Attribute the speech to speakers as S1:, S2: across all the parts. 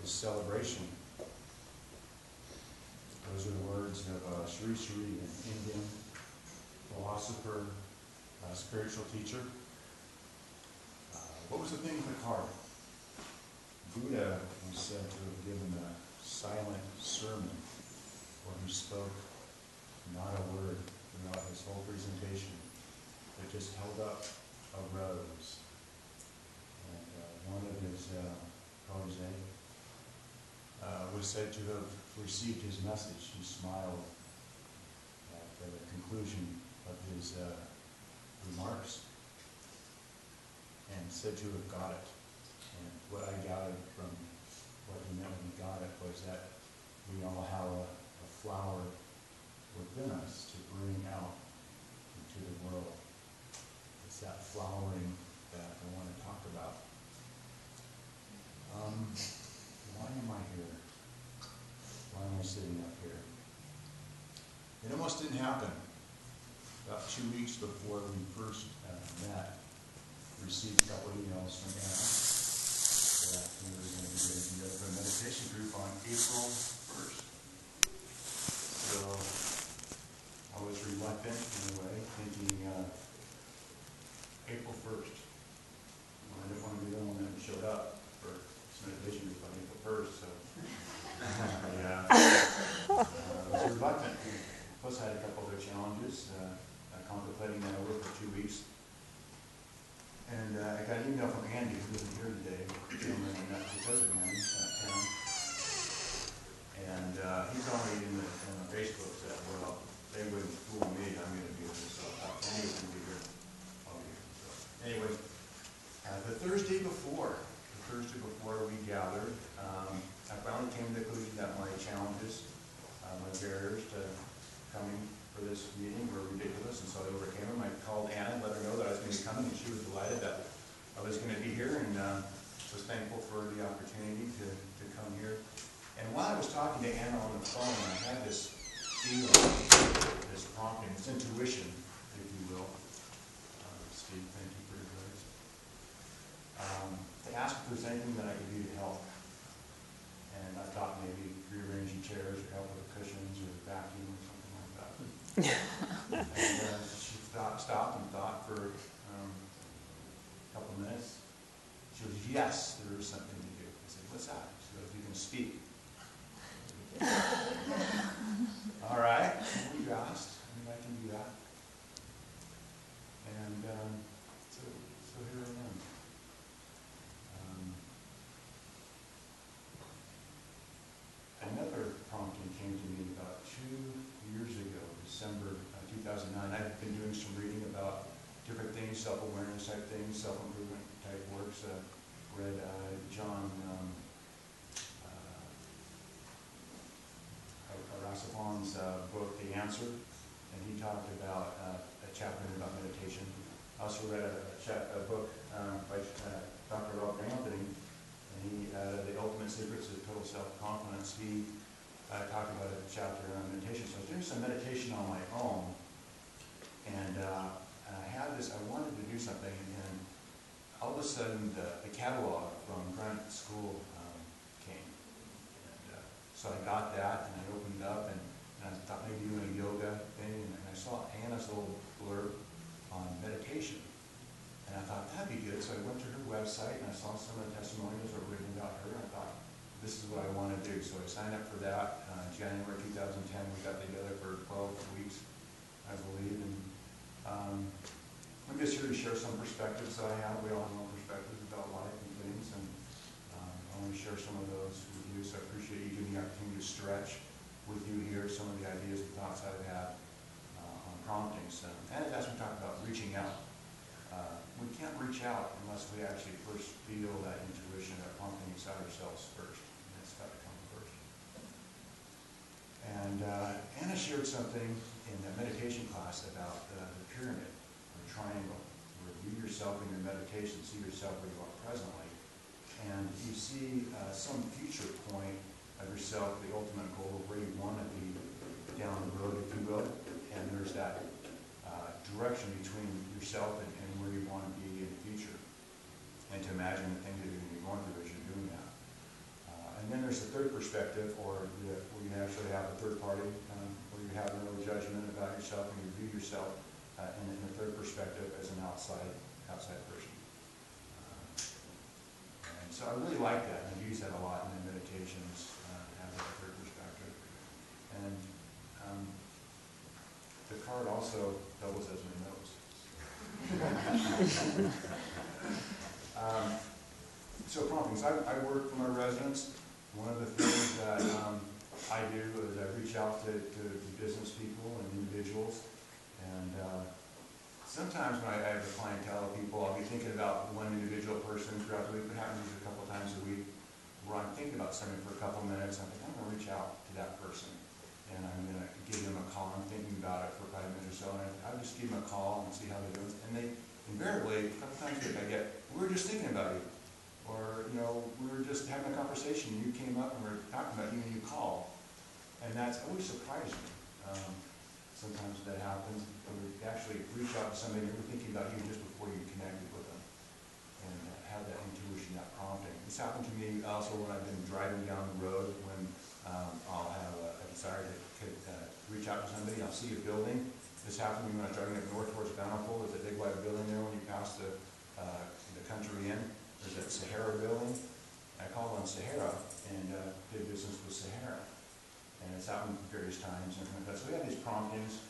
S1: is celebration. Those are the words of Sri Sri, an Indian philosopher, spiritual teacher. What was the thing of the card? Buddha was said to have given a silent sermon where he spoke not a word throughout his whole presentation, but just held up a rose. And one of his protege was said to have received his message. He smiled at the conclusion of his remarks and said to have got it. And what I gathered from what he meant when he got it was that we all have a flower within us to bring out into the world. It's that flowering that I want to talk about. Why am I here? Why am I sitting up here? It almost didn't happen. About 2 weeks before we first met, received a couple emails from Anna that we were going to be getting together for a meditation group on April 1st. So I was reluctant in a way, thinking April 1st. Well, I didn't want to be the one that showed up for this meditation group on April 1st, so yeah. I was reluctant. Plus I had a couple other challenges, contemplating that over for 2 weeks. And I got an email from Andy, who isn't here today, gentleman I met because of him, Anna. And he's already in the Facebook said, well, they wouldn't fool me, I'm going to be here, so Andy was going to be here. I'll be here. So anyway, the Thursday before we gathered, I finally came to the conclusion that my challenges, my barriers to coming for this meeting were ridiculous, and so I overcame them. I called Anna and let her know that I was going to be coming, and she was delighted that I was going to be here, and was thankful for the opportunity to come here. And while I was talking to Anna on the phone, I had this feeling, this prompting, this intuition, if you will. Steve, thank you for your words. To ask if there's anything that I could do to help. And I thought maybe rearranging chairs or help with the cushions or vacuum or something like that. And she stopped and thought for a couple of minutes. She goes, yes, there is something to do. I said, what's that? She goes, you can speak. All right, you asked. I mean, I can do that. And so here I am. Another prompting came to me about 2 years ago, December 2009. I've been doing some reading about different things, self-awareness type things, self-improvement type works. Read John Rasapon's book, The Answer, and he talked about a chapter about meditation. I also read a book by Dr. Robert Anthony, and he, The Ultimate Secrets of Total Self-Confidence. He talked about a chapter on meditation. So I was doing some meditation on my own, and I had this, I wanted to do something, and all of a sudden the catalog from Grant School came. And so I got that, and I opened it up, and I thought maybe doing a yoga thing, and I saw Anna's little blurb on meditation. And I thought, that'd be good. So I went to her website, and I saw some of the testimonials that were written about her, and I thought, this is what I want to do. So I signed up for that. January 2010, we got together for 12 weeks, I believe. And I'm just here to share some perspectives that I have. We all have our own perspectives about life and things, and I want to share some of those with you. So I appreciate you giving me the opportunity to stretch with you here some of the ideas and thoughts I've had on promptings. And as we talk about reaching out, we can't reach out unless we actually first feel that intuition, that prompting inside ourselves first. And it's got to come first. And Anna shared something in the meditation class about the pyramid, or triangle, where you yourself in your meditation see yourself where you are presently. And you see some future point of yourself, the ultimate goal of where you want to be down the road, if you will. And there's that direction between yourself and where you want to be in the future. And to imagine the things that you're going to be going through as you're doing that. And then there's the third perspective, or where you actually have a third party, where you have no judgment about yourself and you view yourself in the third perspective as an outside person. And so I really like that, and I use that a lot in the meditations, have that third perspective. And the card also doubles as my nose. So promptings, I work for my residents. One of the things that I do is I reach out to business people and individuals, and sometimes when I have a clientele of people, I'll be thinking about one individual person throughout the week. It happens a couple times a week where I'm thinking about something for a couple minutes. I'm thinking, I'm going to reach out to that person, and I'm going to give them a call. I'm thinking about it for 5 minutes or so, and I'll just give them a call and see how they're doing. And they invariably, a couple times a week, I get, we were just thinking about you. Or, we were just having a conversation, you came up and we were talking about you and you called. And that's always surprising. Sometimes that happens. We actually reach out to somebody and we're thinking about you just before you connected with them. And have that intuition, that prompting. This happened to me also when I've been driving down the road, when I'll have a desire to reach out to somebody. I'll see a building. This happened to me when I was driving up north towards Bountiful. There's a big white building there when you pass the country inn. There's that Sahara building. I called on Sahara and did business with Sahara. And it's happened various times and like that. So we have these promptings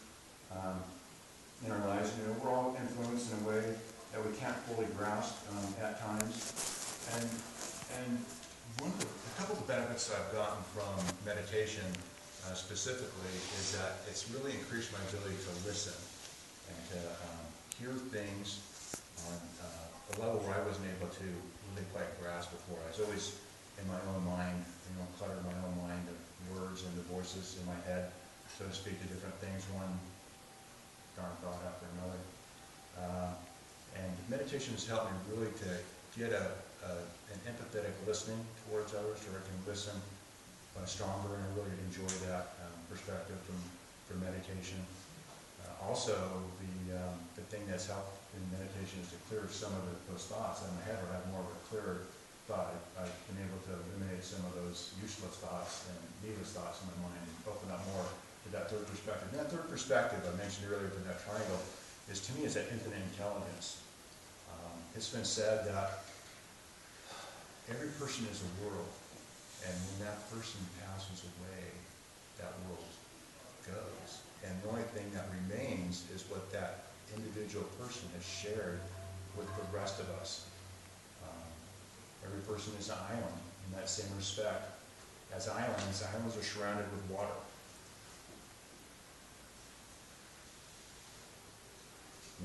S1: in our lives. We're all influenced in a way that we can't fully grasp at times. And a couple of benefits that I've gotten from meditation specifically is that it's really increased my ability to listen and to hear things on a level where I wasn't able to really quite grasp before. I was always in my own mind, cluttered my own mind of words and the voices in my head, so to speak, to different things, one darn thought after another. And meditation has helped me really to get an empathetic listening towards others, so I can listen stronger, and I really enjoy that perspective from meditation. Also, the thing that's helped in meditation is to clear some of those thoughts in my head, or have more of a clearer thought. I've been able to eliminate some of those useless thoughts and needless thoughts in my mind and open up more to that third perspective. And that third perspective I mentioned earlier for that triangle is, to me, is that infinite intelligence. It's been said that every person is a world, and when that person passes away, that world goes. And the only thing that remains is what that individual person has shared with the rest of us. Every person is an island in that same respect. As islands are surrounded with water.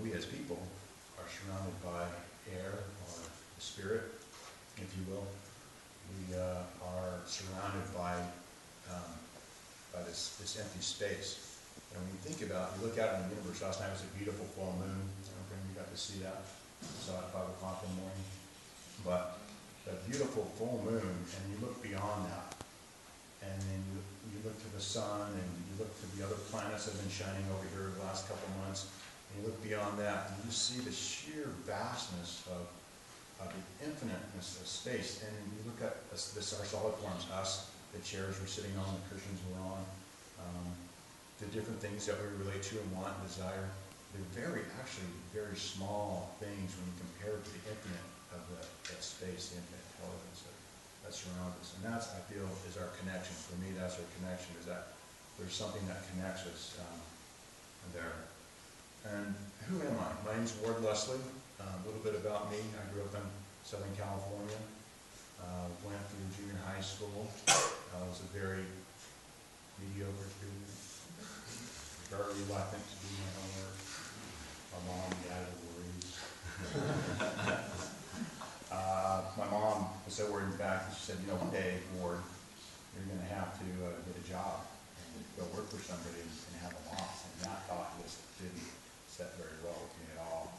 S1: We as people are surrounded by air, or the spirit, if you will. We are surrounded by this empty space. And when you think about it, you look out in the universe. Last night was a beautiful full moon. I don't know if you got to see that. I saw it at 5 o'clock in the morning. But a beautiful full moon, and you look beyond that. And then you look to the sun, and you look to the other planets that have been shining over here the last couple months. And you look beyond that, and you see the sheer vastness of the infiniteness of space. And you look at our solid forms, us, the chairs we're sitting on, the cushions we're on, the different things that we relate to and want and desire. They're actually very small things when you compare to the infinite of that space, the infinite intelligence that surrounds us. And that's, I feel, is our connection. For me, that's our connection, is that there's something that connects us there. And who am I? My name's Ward Leslie. A little bit about me. I grew up in Southern California. Went through junior high school. I was a very mediocre student. Very reluctant to do my homework. My mom and dad were worried. My mom was so worried, in fact, that she said, one day, Ward, you're going to have to get a job and go work for somebody and have a boss. And that thought just didn't set very well with me at all.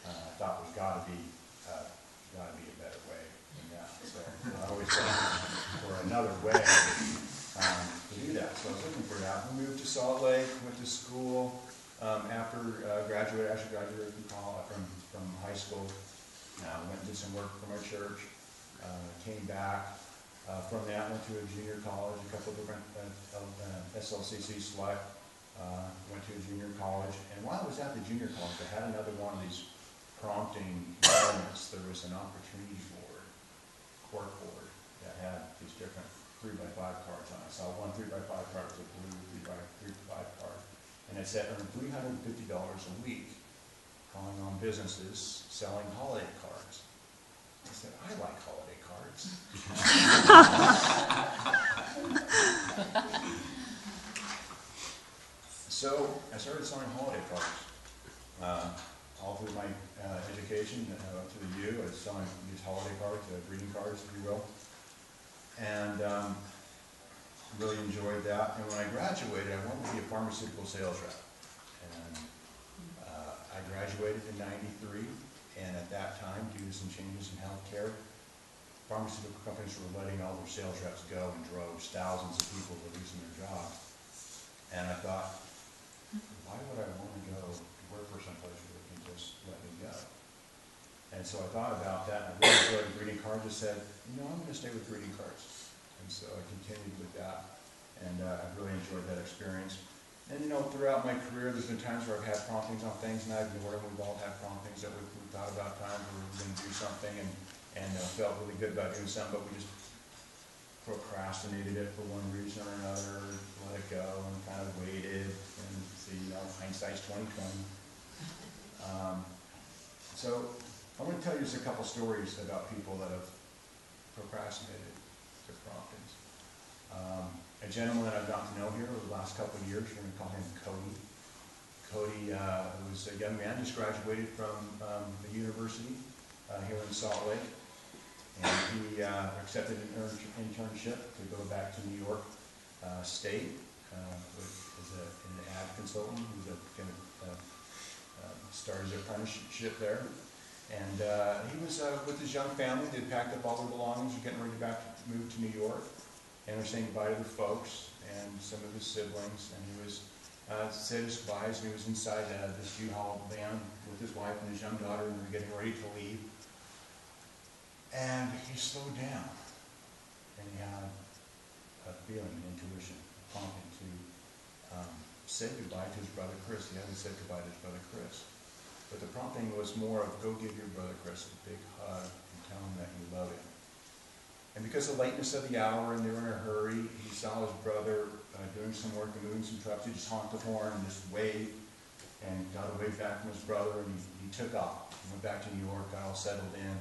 S1: I thought there's got to be a better way than that. So I always looking for another way to do that. So I was looking for that. We moved to Salt Lake, went to school. After graduated from high school, went and did some work for my church. Came back, From that, went to a junior college, a couple of different SLCC select, went to a junior college. And while I was at the junior college, I had another one of these prompting moments. There was an opportunity board, court board, that had these different 3x5 cards on it. I saw one 3x5 card was a blue 3x5 card. And it said earn $350 a week calling on businesses selling holiday cards. I said, I like holiday cards. So I started selling holiday cards. All through my education up to the U, I was selling these holiday cards, greeting cards, if you will. And really enjoyed that. And when I graduated, I wanted to be a pharmaceutical sales rep. And I graduated in '93, and at that time, due to some changes in healthcare, pharmaceutical companies were letting all their sales reps go in droves. Thousands of people were losing their jobs. And I thought, why would I want to go work for someplace where they can just let me go? And so I thought about that, and I really enjoyed greeting cards. I said, you know, I'm going to stay with greeting cards. And so I continued with that, and I really enjoyed that experience. And you know, throughout my career, there's been times where I've had promptings on things, and I've ignored them. We've all had promptings that we've thought about times where we were going to do something, and felt really good about doing something, but we just procrastinated it for one reason or another, let it go, and kind of waited, and see, you know, hindsight's 20/20. So I want to tell you just a couple stories about people that have procrastinated their promptings. A gentleman that I've gotten to know here over the last couple of years, we're going to call him Cody. Cody was a young man, just graduated from the university here in Salt Lake, and he accepted an internship to go back to New York State as an ad consultant. He was going to start his apprenticeship there. And he was with his young family. They'd packed up all their belongings, were getting ready to move to New York, and were saying goodbye to their folks and some of his siblings. And he was said his goodbyes, and he was inside this U-Haul van with his wife and his young daughter, and they were getting ready to leave. And he slowed down, and he had a feeling, an intuition, prompting to say goodbye to his brother Chris. He hadn't said goodbye to his brother Chris. But the prompting was more of, go give your brother Chris a big hug and tell him that you love him. And because of the lateness of the hour and they were in a hurry, he saw his brother doing some work and moving some trucks. He just honked the horn and just waved and got away back from his brother, and he took off. He went back to New York, got all settled in,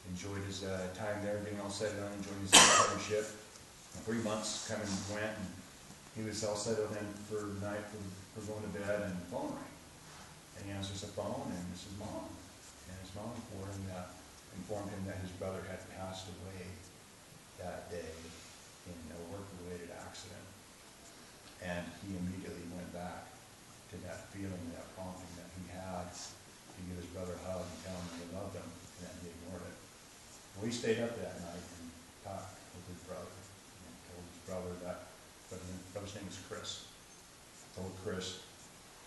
S1: enjoyed his time there, getting all settled in, enjoying his internship. 3 months come and went, and he was all settled in for the night for going to bed, and the phone rang. And he answers the phone, and it's his mom. And his mom informed him that his brother had passed away that day in a work-related accident. And he immediately went back to that feeling, that prompting that he had to give his brother a hug and tell him he loved him, and then he ignored it. Well, he stayed up that night and talked with his brother, and told his brother that, but his brother's name is Chris, told Chris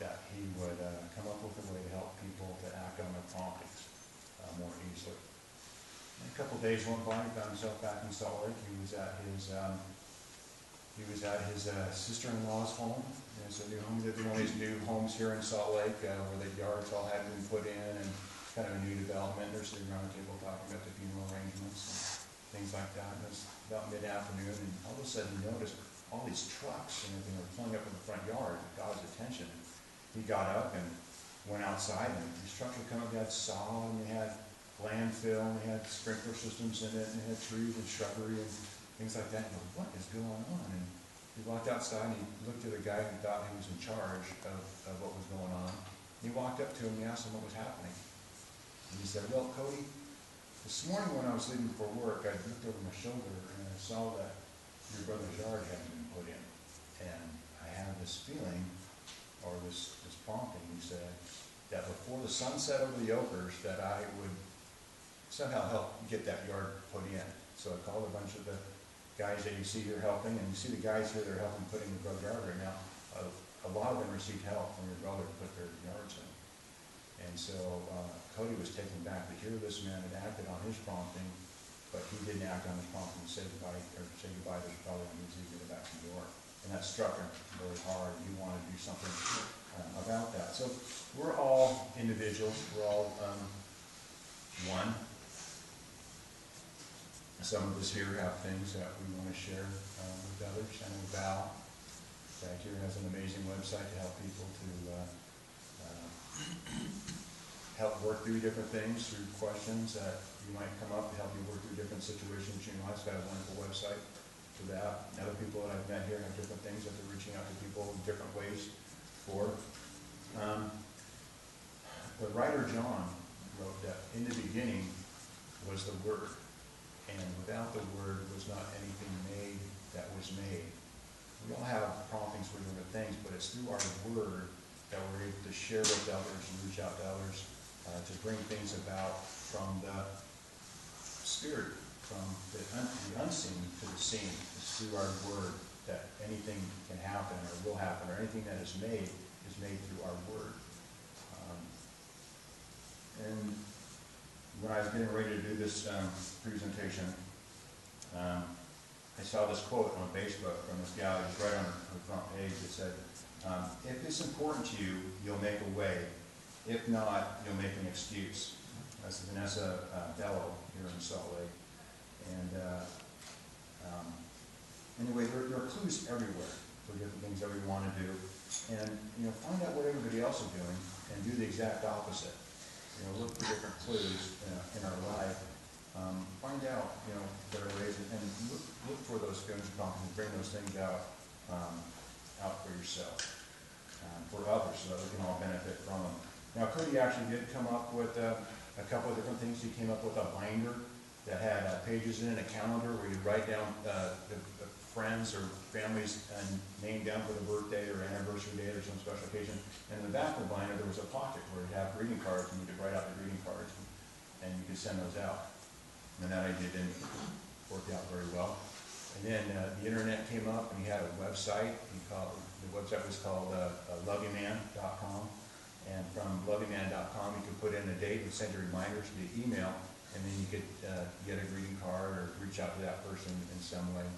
S1: that he would come up with a way to help people to act on their promptings more easily. And a couple of days went by, he found himself back in Salt Lake. He was at his sister-in-law's home. It's a new home. They're one of these new homes here in Salt Lake where the yards all had been put in, and kind of a new development. They're sitting around the table talking about the funeral arrangements and things like that. And it was about mid-afternoon, and all of a sudden he noticed all these trucks and everything were pulling up in the front yard. It got his attention. He got up and went outside, and these trucks were coming up. They had saw, and they had landfill, and they had sprinkler systems in it, and they had trees and shrubbery and things like that. And he goes, what is going on? And he walked outside, and he looked at the guy who thought he was in charge of what was going on. He walked up to him and he asked him what was happening. And he said, well, Cody, this morning when I was leaving for work, I looked over my shoulder and I saw that your brother's yard hadn't been put in. And I had this feeling, or this prompting, he said, that before the sunset over the Oakers, that I would somehow help get that yard put in. So I called a bunch of the guys that you see here helping, and you see the guys here that are helping putting the brother yard right now. A lot of them received help from your brother to put their yards in. And so Cody was taken back to hear this man had acted on his prompting but he didn't act on his prompting to say goodbye, there's probably when he's easy to go back to New York. And that struck him really hard, and he wanted to do something about that. So we're all individuals, we're all one. Some of us here have things that we want to share with others. I know Val back here has an amazing website to help people to help work through different things, through questions that you might come up to help you work through different situations. You know, I've got a wonderful website for that. And other people that I've met here have different things that they're reaching out to people in different ways for. The writer John wrote that in the beginning was the Word, and without the Word was not anything made that was made. We all have promptings for different things, but it's through our Word that we're able to share with others and reach out to others to bring things about from the Spirit, from the unseen to the seen. It's through our Word that anything can happen or will happen, or anything that is made through our Word. And when I was getting ready to do this presentation, I saw this quote on Facebook from this gal who's right on her front page that said, if it's important to you, you'll make a way. If not, you'll make an excuse. That's Vanessa Bello here in Salt Lake. And anyway, there are clues everywhere for different things that we want to do. And, find out what everybody else is doing and do the exact opposite. Look for different clues in our life. Find out, better ways, and look for those things and bring those things out for yourself, for others, so that we can all benefit from them. Now, Cody actually did come up with a couple of different things. He came up with a binder that had pages in it, a calendar where you write down the friends or families' name down for the birthday or anniversary date or some special occasion. And in the back of the binder, there was a pocket where it had greeting cards, and you could write out the greeting cards, and you could send those out. And that idea didn't work out very well. And then the internet came up, and he had a website. The website was called loveyman.com. And from loveyman.com, you could put in a date and send you reminders via email, and then you could get a greeting card or reach out to that person in some way.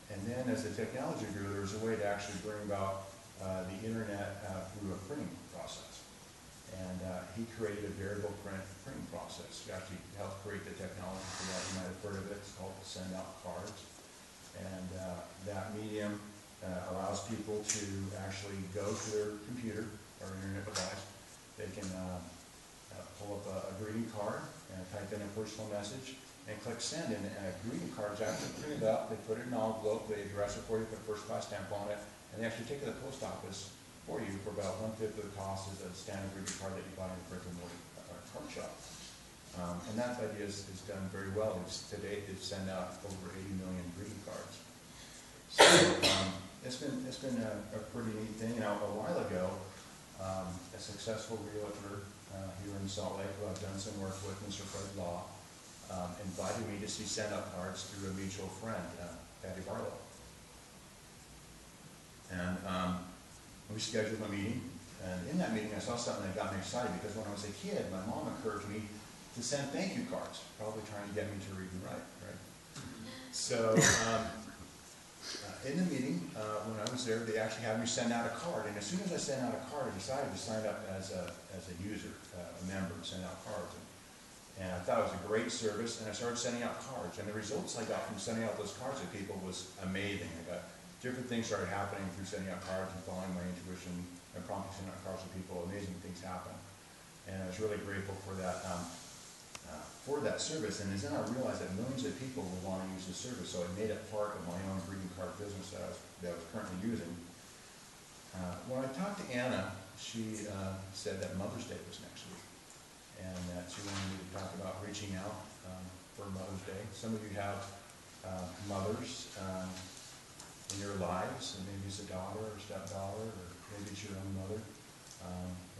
S1: And then as the technology grew, there was a way to actually bring about the internet through a printing process. And he created a variable printing process. He actually helped create the technology for that. You might have heard of it. It's called Send Out Cards. And that medium allows people to actually go to their computer or internet device. They can pull up a greeting card and type in a personal message and click send, and greeting cards actually printed up. They put it in an envelope, they address it for you, put a first class stamp on it, and they actually take it to the post office for you for about 1/5 of the cost as a standard greeting card that you buy in a brick and mortar card shop. And that idea is done very well. To date, they've sent out over 80 million greeting cards. So it's been a pretty neat thing. Now, a while ago, a successful realtor here in Salt Lake, who I've done some work with, Mr. Fred Law, invited me to see send-out cards through a mutual friend, Patty Barlow. And we scheduled a meeting, and in that meeting I saw something that got me excited, because when I was a kid, my mom encouraged me to send thank you cards, probably trying to get me to read and write, right? So in the meeting, when I was there, they actually had me send out a card, and as soon as I sent out a card, I decided to sign up as a user, a member, and send out cards. And I thought it was a great service, and I started sending out cards. And the results I got from sending out those cards to people was amazing. I got different things started happening through sending out cards and following my intuition and promptly sending out cards to people. Amazing things happen. And I was really grateful for that service. And then I realized that millions of people will want to use this service, so I made it part of my own greeting card business that I was currently using. When I talked to Anna, she said that Mother's Day was next week, and that she wanted me to talk about reaching out for Mother's Day. Some of you have mothers in your lives, and maybe it's a daughter or stepdaughter, or maybe it's your own mother.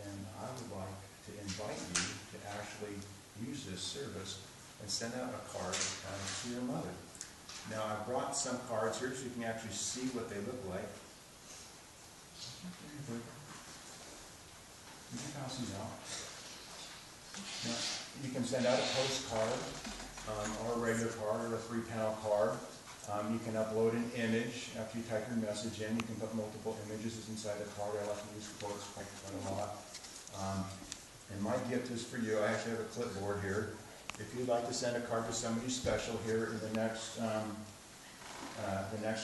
S1: And I would like to invite you to actually use this service and send out a card to your mother. Now, I brought some cards here so you can actually see what they look like. You can pass these out. Now, you can send out a postcard, or a regular card or a 3-panel card. You can upload an image after you type your message in. You can put multiple images inside the card. I like to use quotes quite a lot. And my gift is for you. I actually have a clipboard here. If you'd like to send a card to somebody special here in the next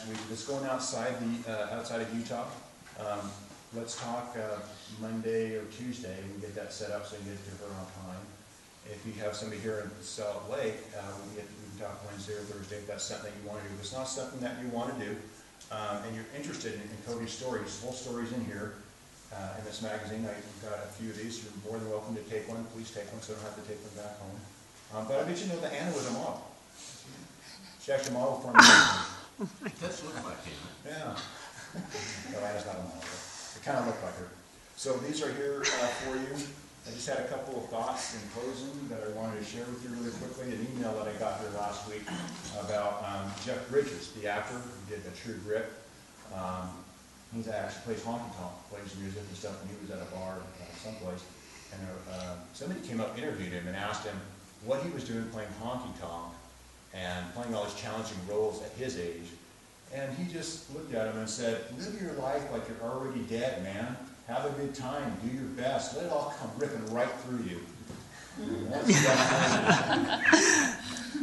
S1: week, it's going outside of Utah. Let's talk Monday or Tuesday and get that set up so you can get to her on time. If you have somebody here in Salt Lake, we can talk Wednesday or Thursday if that's something that you want to do. If it's not something that you want to do, and you're interested in Cody's stories, whole stories in here in this magazine. I've got a few of these. You're more than welcome to take one. Please take one so I don't have to take them back home. But I bet you know that Anna was a model. She actually modeled for me.
S2: It does look like him.
S1: Yeah. No, Anna's not a model. It kind of looked like her. So these are here for you. I just had a couple of thoughts in closing that I wanted to share with you really quickly. An email that I got here last week about Jeff Bridges, the actor who did The True Grit. He actually plays honky tonk, plays music and stuff, and he was at a bar someplace. And somebody came up, interviewed him, and asked him what he was doing playing honky tonk and playing all these challenging roles at his age. And he just looked at him and said, live your life like you're already dead, man. Have a good time. Do your best. Let it all come ripping right through you.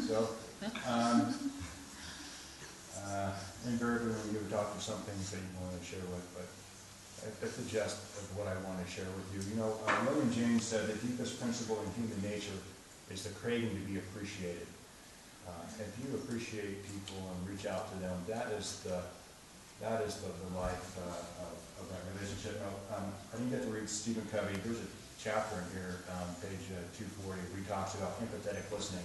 S1: So, invariably when you talk to some things that you want to share with, but that's the gist of what I want to share with you. You know, William James said the deepest principle in human nature is the craving to be appreciated. If you appreciate people and reach out to them, that is the life of that relationship. Now, I didn't get to read Stephen Covey. There's a chapter in here, page 240, where he talks about empathetic listening.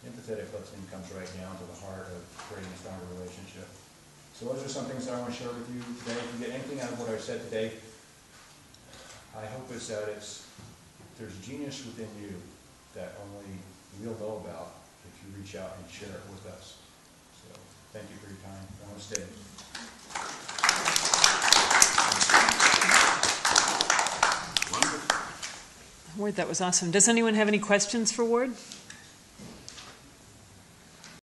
S1: Empathetic listening comes right down to the heart of creating a stronger relationship. So those are some things that I want to share with you today. If you get anything out of what I said today, I hope it's that there's genius within you that only we'll know about if you reach out and share it with us. So thank you for your time. Namaste.
S3: Ward, that was awesome. Does anyone have any questions for Ward?